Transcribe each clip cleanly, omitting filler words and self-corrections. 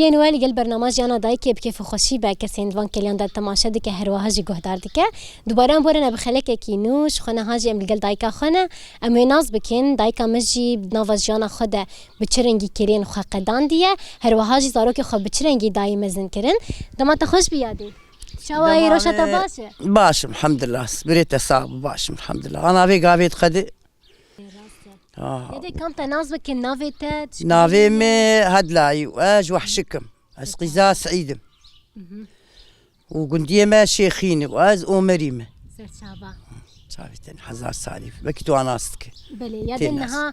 بيان والي قال برنامج أنا دايكي بكيف خوشي بكسين دوان كليان دار تماشا دك هروا هاجي جهدار دك دوباره بورنا بخلك كينوش خنا هاجي أم قال دايكا خنا أم ناز بكين دايكا مجي بنافز جانا خدا بتشرنجي كرين خا قدان ديه هروا هاجي زاروك خا بتشرنجي داي مزن كرين دما تخش بيادي شواي روشة باشا باش الحمد لله بريت صعب باش الحمد لله أنا في قابيت خدي يدي كم تناز بكين نافيتات نافي مي هدلاي واج وحشكم اسقيزا سعيدم وقندية ما شيخيني واز أمريمة سر شابا شافتني حزار سالف بكتو أناستك بلي يدي إنها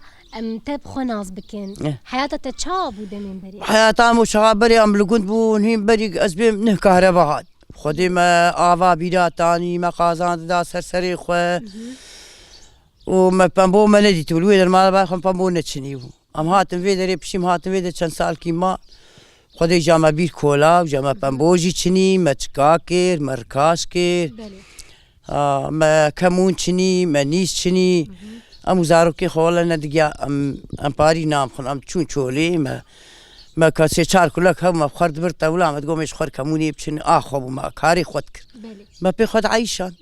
تبخو ناز بكين حياتها تشاب ودمين بري حياتها مشاب بري أم لقند بون هين بري أزبيم نه كهرباء خدي ما آوا بيرات تاني ما قازان دا سرسري خو وما بامبو ما نديت والويد المال باخم بامبو نتشنيو أم هاتم في دري بشيم هاتم في دري كان سال كيما خدي جامع بير كولا وجامع بامبوجي تشني ما تكاكر مركاشكر ما كمون تشني ما نيس تشني أم زاروكي خولا ندقيا أم باري نام خن أم تشون شولي ما كاسي شار كلك هم خرد برتا ولا ما تقوم يشخر كموني بشن آخو ما كاري خدك ما بيخد عيشان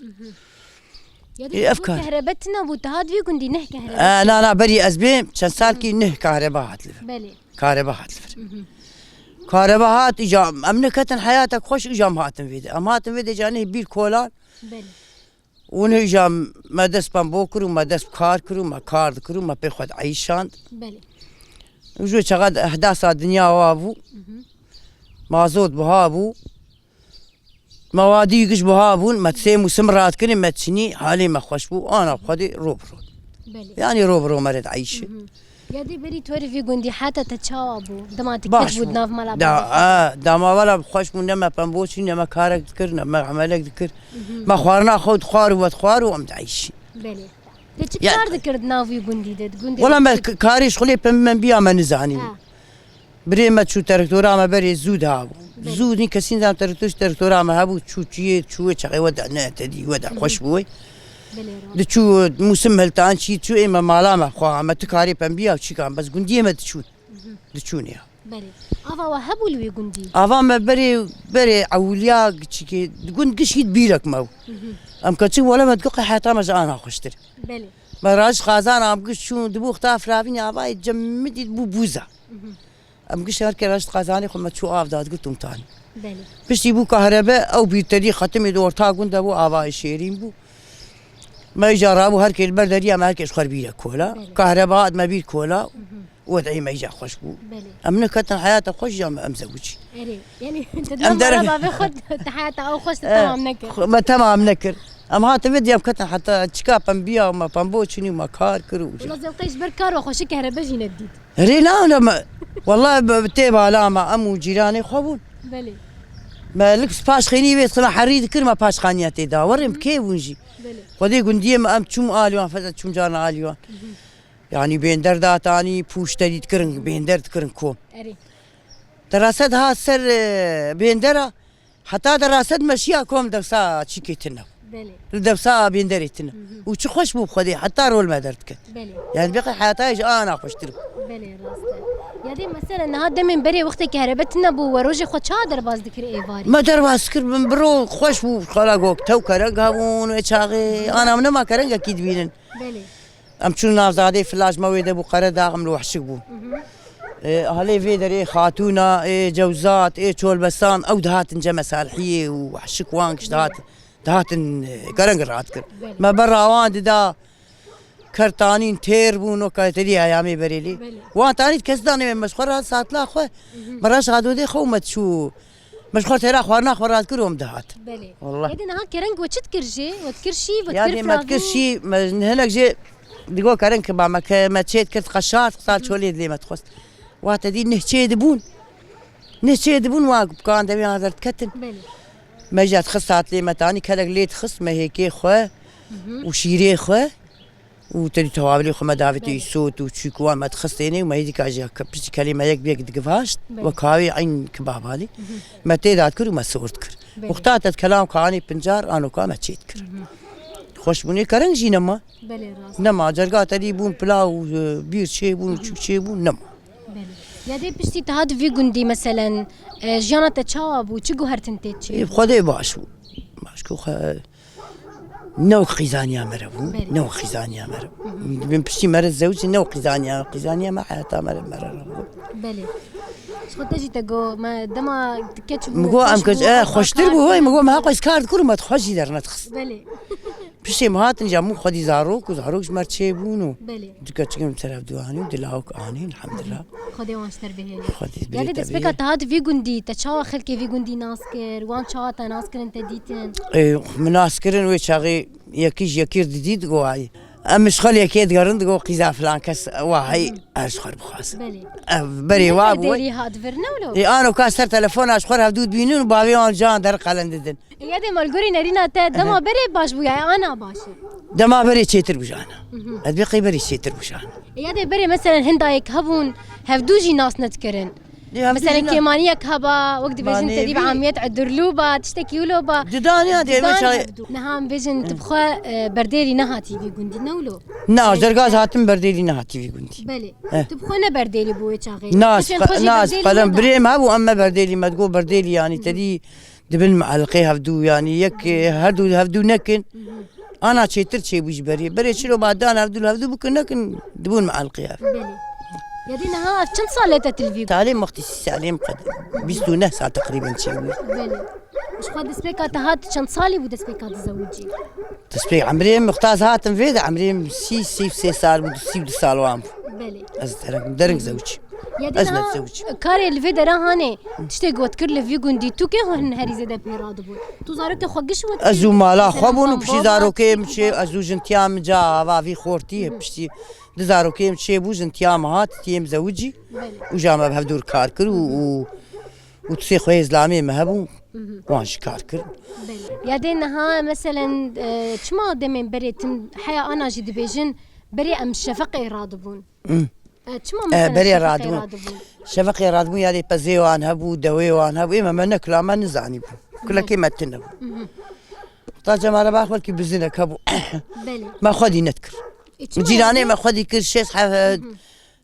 أفكار كهربتنا بوتهاد في قندي نه كهرباء لا بري أزبيم كان سالكي نه كهرباء هاتلفر بلي كهرباء هاتلفر كهرباء هات إجام أمنكتن حياتك خوش إجام هاتن فيدي أم هاتن فيدي جاني بير كولان بلي ونه إجام ما دس بامبو كرو ما دس كار كرو ما كارد كرو ما بيخد عيشان بلي وجو شغاد أحداث الدنيا وابو مازود بهابو موادي يقش بهابون ما تسيمو سمرات كني ما تشني حالي ما خوشبو أنا بخدي روبرو يعني روبرو مرد عيش يدي بري توري في قندي حتى تتشاوبو دما تكتبو دناف مالا دا ما ولا بخوشبو نما بامبوشي نما كارك ذكر نما عملك ذكر ما خوارنا خود خوارو وتخوارو أم تعيشي بلي ليش كار ذكر دناف في قندي ده قندي ولا ما كاريش خلي بمن بيا ما نزعني بري ما تشو تركتورا ما بري زود هابو زودني كسين دام تركتورا ما هابو تشو شغي ودع نعتدي ودع خوشبوي دشو موسم هلتان شي تشو إما مالامة خوا ما تكاري بمبيا وشي كان بس قندية ما تشو دشوني بلي أفا وهبو لوي قندي أفا ما بري عوليا شي قند قشيد بيرك ماو أم كتشو ولا ما تقول حياتا ما جانا خوشتر بلي ما راج خازان أم قشو دبو اختاف رافيني أفا يتجمدي دبو بوزا أم قش هركي راجت خازاني خو ما تشو آفداد قلتم تاني بلي بس يبو كهرباء أو بيتري ختم دور تاقون دبو آفا الشيرين بو ما يجربوا هركي البردرية ما هركي إشخر بيها كولا كهرباء ما بير كولا ودعي ما يجا خوشبو أمنا كتن حياته خوش جامع أمزوجي يعني أنت دائما بياخد حياته أو خوش تمام نكر ما تمام نكر أم هات فيديو كتن حتى تشكا بامبيا وما بامبوشني وما كار كرو لازم قيش بركار وخوش كهرباء جي نديد رينا ولا والله بتيبها لا ما أمو جيراني خوبون بلي ما لكس باش خيني بيت خلا حريد كر ما باش خانياتي دا ورم كيف ونجي ودي قندية ما أم تشوم آليوان فتت تشوم جانا آليوان يعني بين در تاني بوش تريد كرن بين در تكرن كوم دراسات ها سر بين درا حتى دراسات مشيا كوم درسا تشيكيتنا درسا بين دريتنا وش خوش بو خدي حتى رول ما درتك يعني بقي حياتي أنا خوش ترو بلي راسته يدي مثلا هذا من بري وقت كهربتنا بو وروجي خو شادر باز ذكر ايفاري ما در باز كر من برو خوش بو خلاقوك تو كرنج هون وشاغي انا من ما كرنج اكيد بينن بلي ام شو نافزادي فلاش مويد ابو قردا عم لوحشك بو هلي في دري خاتونا جوزات شول بسان او دهات جمع صالحيه وحشك وانك دهات كرنج راتكر ما برا وان دا كرتانين تير بونو كاتري ايامي بريلي وان تاني كسداني مشخره ساعت لا خو مراش غادو دي خو متشو مشخره ترى خوارنا خورات كروم دهات بلي والله يدي نها كرنج وتكرجي وتكرشي يعني ما تكرشي هناك جي ديقو كرنج ما تشيت كرت قشات قال شوليد لي ما تخص واتدي نهشي دبون واقف كان دبي هذا تكتن ما جات خصات لي ما تاني كلك ليت خص ما هيك خو وشيري خو وتري توابلي خو ما دافتي صوت وشيكوان ما تخصيني وما يديك اجي كبش كلمه يك بيك دقفاش وكاوي عين كباب هذه ما تيدات كر وما صورت كر وقتات كلام كاني بنجار انا كما تشيت كر خوش بوني كرنجي نما بلي راس نما جرقات دي بون بلاو بير شي بون شي بون نما بلي يا دي بشتي تهاد في جندي مثلا جانا تشاب وشو جوهرتن تيتشي بخدي باشو نو خيزانيا مربو نو خيزانيا مرب من بشتي مرة زوجي نو خيزانيا ما حياتها مرة بله شو تجي تجو ما دما تكتشف مقو أم كج خوشتر بو هاي مقو ما قيس كارد كل ما تخشي در نتخص بله بشتي مهات نجامو خدي زاروك مرتشي بونو بله دكتشكم ترى دواني ودلاوك آني الحمد لله خدي وانشتر به خدي يعني تسبك تهاد في جندي تشاو خلك في جندي ناسكر وان شاطا ناسكر انت ديتن مناسكرن ويشاغي يكير ديد قواي مش خلي اكيد قرند قو قيزا فلان كس واهي اشخر بخاص بري وابو ديري هاد فرنا ولا انا كاسر تليفون اشخر هدود بينون بابيون جان در قلنددن يا دي مالغوري نرينا تا دما بري باش بو يعني انا باش دما بري تشيتر بجانا ادبي بري تشيتر بجانا يا دي بري مثلا هندايك هبون هفدوجي ناس نتكرن مثلا كيمانية كهبا وقت بيجن تديب عاميات عدرلوبا تشتكي ولوبا دداني هذه مش نهام بيجن تبخى برديري نهاتي في جندي نولو نا جرجاز هاتم برديري نهاتي في جندي بله تبخونا برديري بوي شاغي ناس قلم بريم هابو اما برديري ما تقول برديري يعني تدي دبن معلقي هفدو يعني يك هفدو نكن انا تشيتر شي بيج بري شنو بعد انا هفدو بكن نكن دبون معلقي بله يا دي نها كم صالتة الفيديو تعليم مختص تعليم قد 29 ساعة تقريبا شيء بله مش قد سبيكات هات كم صالي بود سبيكات زوجي تسبيك عمري مختاز هاتم فيدا عمري سي سال بود سي سال وام بله درك زوجي يا دي نها كاري الفيدا راهاني تشتي قوت كل الفيديو عندي تو كي هون هري زيدا بيراد بود تو زاروك خوقش ود ازو مالا خبون بشي زاروك مشي ازو جنتيام جا في خورتي بشي دزارو كيم شي بوجن تيام هات تيم زوجي وجامع بهدور كاركر وتسي خوي اسلامي مهبو وانش كاركر يا دينها مثلا شما دمن بريتم حيا انا جد بيجن بري ام شفقي رادبون شما مثلا بري رادبون شفقي رادبون يعني بزيوان هبو دويوان هبو اما ما نكلا ما نزعني كل كيما تنبو طاجه مال باخ ولكي بزنك هبو ما خدي نذكر جيراني ما خدي كل شيء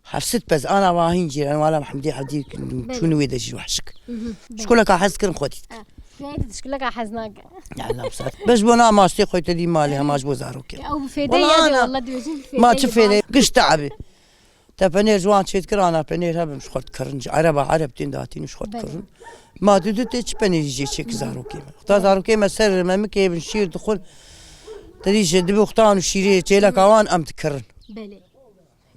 حفصت بس انا واهين جيران ولا محمدي حدي شنو ويدا شي وحشك شكون لك احس كرم خدي شكون لك حزناك يعني بصات باش بنا ما اشتي خويا دي مالها ماش بوزاروك او بفيدي والله دوجين بفيدي ما تفيدي قش تعبي تبني جوان شيت كرانا بني هب مش خرط كرنج عرب تنداتي مش خرط كرن ما تدت بني يجي شيك زاروكي اختار زاروكي ما سر ما مكي بنشير دخول تديش دبي اختان وشيري تيلا كوان ام تكرن بله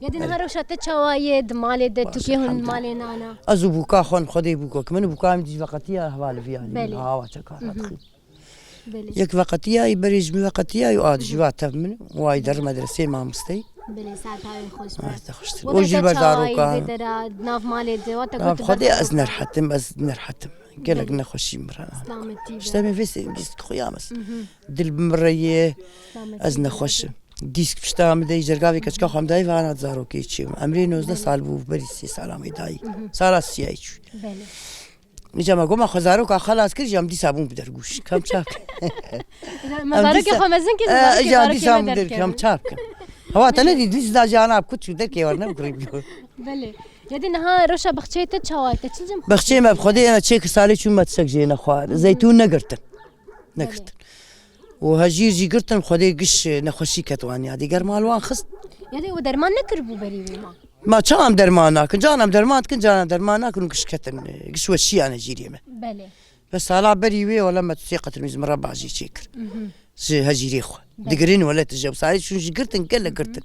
يدي نهار وشات تشوايد مالي تكيهن مالي نانا ازو بوكا خون خدي بوكا كمان بوكا مدي وقتيا حوالي في يعني هوا تشكا يك وقتيا يبرج من وقتيا يقعد جوات من وايدر مدرسه ما مستي بله ساعتها خوش وجي بزاروكا ناف مالي دوتا كنت خدي ازنر حتم قالك نخشي مرة اشتامي فيس ديسك خيامس دل بمرية ازنا خوش ديسك بشتام داي جرقاوي كشكا خام داي فانا تزاروكي تشيم امري 19 سال بو بريسي سلامي داي سالا سيايش بله نجا قوم خزاروكا خلاص كل جام دي صابون بدرقوش كم شاك مزاروكي خمزن كي زاروكي صابون بدر كم شاك هو تندي ديس دا جانا كنت دركي ورنا قريب بله يدي نها روشا بخشي تشواي تشلجم بخشي ما بخدي انا تشيك سالي شو ما تسجينا خوار زيتون نقرتن وهجير جي قرتن خدي قش نخشي كتواني هذه قرمالوان خص يدي ودرمان نكربو بري ما شام درمانا كن جانا درمانا كن قش كتن قش وشي انا جيري ما بله بس على بري ولما تسيقة الميز مربع جي شيكر هجيري خو دقرين ولا تجاوب سالي شو جي قرتن قال قرتن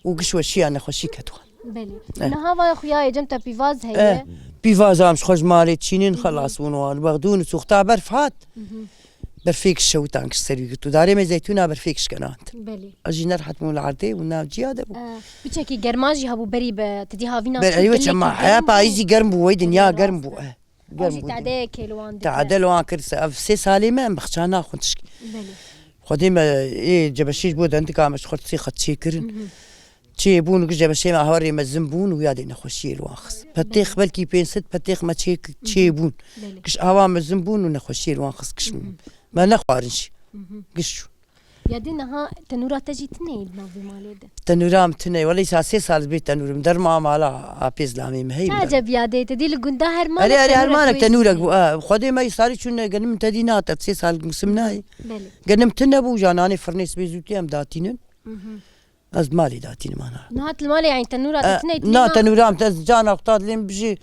وقش وشي انا خشي كتوان بله نها خويا جمتا بيفاز هي بيفاز مش خوش مالي تشينين خلاص ونوال بغدون سوختا برفات برفيك الشوتان كسري قلت داري ما زيتونه برفيكش كنانت بله اجي نرحت مول العرضي وناجي هذا بتشكي جرماجي هبو بري تدي هافينا ايوه ما حيا بايزي قرم بو دنيا قرم بو قرم تعدي كيلوان تعدلوا كرس في سالمه بخشانا خنتشكي بله خديم ايه جبشيش بود انت كامش خرطسي خطشي كرن تشي بون جاب شيء ما هوري مزنبون ويادي نخشي الواخس بتيخ بلكي بين ست بتيخ ما تشي بون كش اوام مزنبون ونخشي الواخس كش ما نخوارنش كش یادی نها تنورات تجی تنید ناوی مالیده تنورام تنه ولی سه سال بیت تنورم در ما مالا آپیز لامی مهی عجب یادی تدی لگونده هر ما اری هر مالك تنورك خدي ما يصاري شنو قنم تدينات 3 سال قسمناي قنم تنبو جاناني فرنيس بيزوتي ام داتينن از مالي داتين مانا نهات المالي يعني تنورات تنيد نا تنورام تجانا اقطاد لين بجي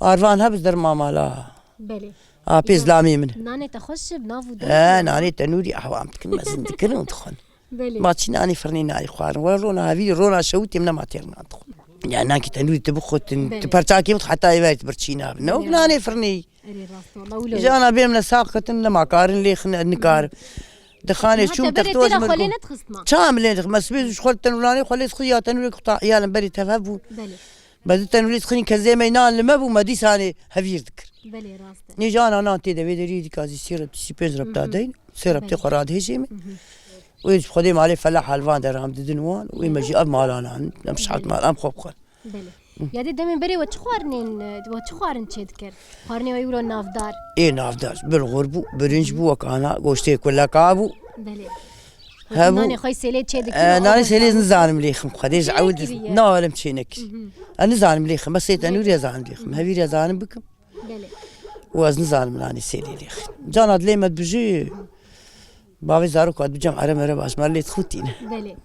عرفان هبز در ما مالا بله آپیز لامی من نانی تخش بنافو نانی تنوري احوام تكن ما سندكن تخن بله ما تشناني فرني ناي خوار ورونا هذي رونا شوتي من ما تيرنا تخن يعني ناكي تنوري تبخت تبرتاكي حتى يبات برتشينا نو ناني فرني جانا بيم نساقة ما كارن لي نكار دخاني شو تختوز مركو شامل مسبيز شخول تنوراني خليت خيا تنوري قطع يالا بري تفهبو بدي تنوري تخني كزي مينان لما بو مدي ثاني هفير ذكر بلي راسته نيجانا نانتي دبي دريدي كازي سيرة سيبيز ربطادين سيرة بتي قراد هشيمي ويج خدي مالي فلاح حلوان درهم ددنوان ويمجي اب مالانا مش حق مال ام خوب بله یادی دمین بری و چخوارن چه دکر خارنی و یورو نافدار ايه نافدار بالغربو برنج بو وكانا غوشتي كلها كابو بله هابو نانی خوي سيلي چه دکر ناني سيليز نزانم ليخم خديج عود نالم تشينك انا زانم ليخم بس يتنور زانم ليخم هبير زانم بكم بله وزن زانم ناني سيلي ليخم جاناد ليمت بجي باوی زارو کات بجام عرم عرب اسمر لیت خوتینه. بله.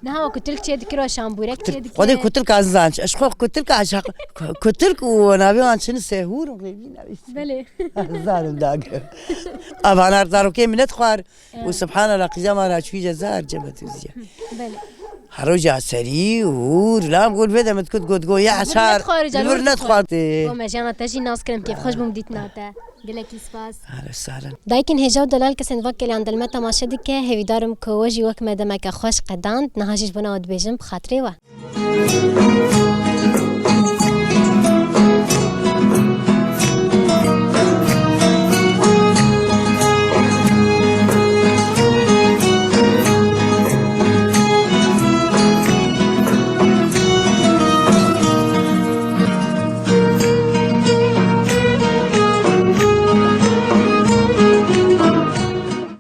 نه ها کتل چه دکرو شامبورک چه دکرو. خودی کتل کازانش. اشخو کتل کاشق کتل کو نبی آنچین سهور بله. زارم داغ. آبانار زارو که منت خوار و سبحان الله قیام راشوی جزار جبت زیه. بله. هروجا سری اور لام قول بده مت كنت قد يا عشار ورنت خاطي ومجانا تجي ناس كلام كيف خوش بمديت ناتا قلك سباس اهلا وسهلا دايكن هجاو دلال كسن وكل عند المتا ما شدك هوي دارم كوجي وك مدمك خوش قداند نهاجش بنا ود بيجم بخاطري وا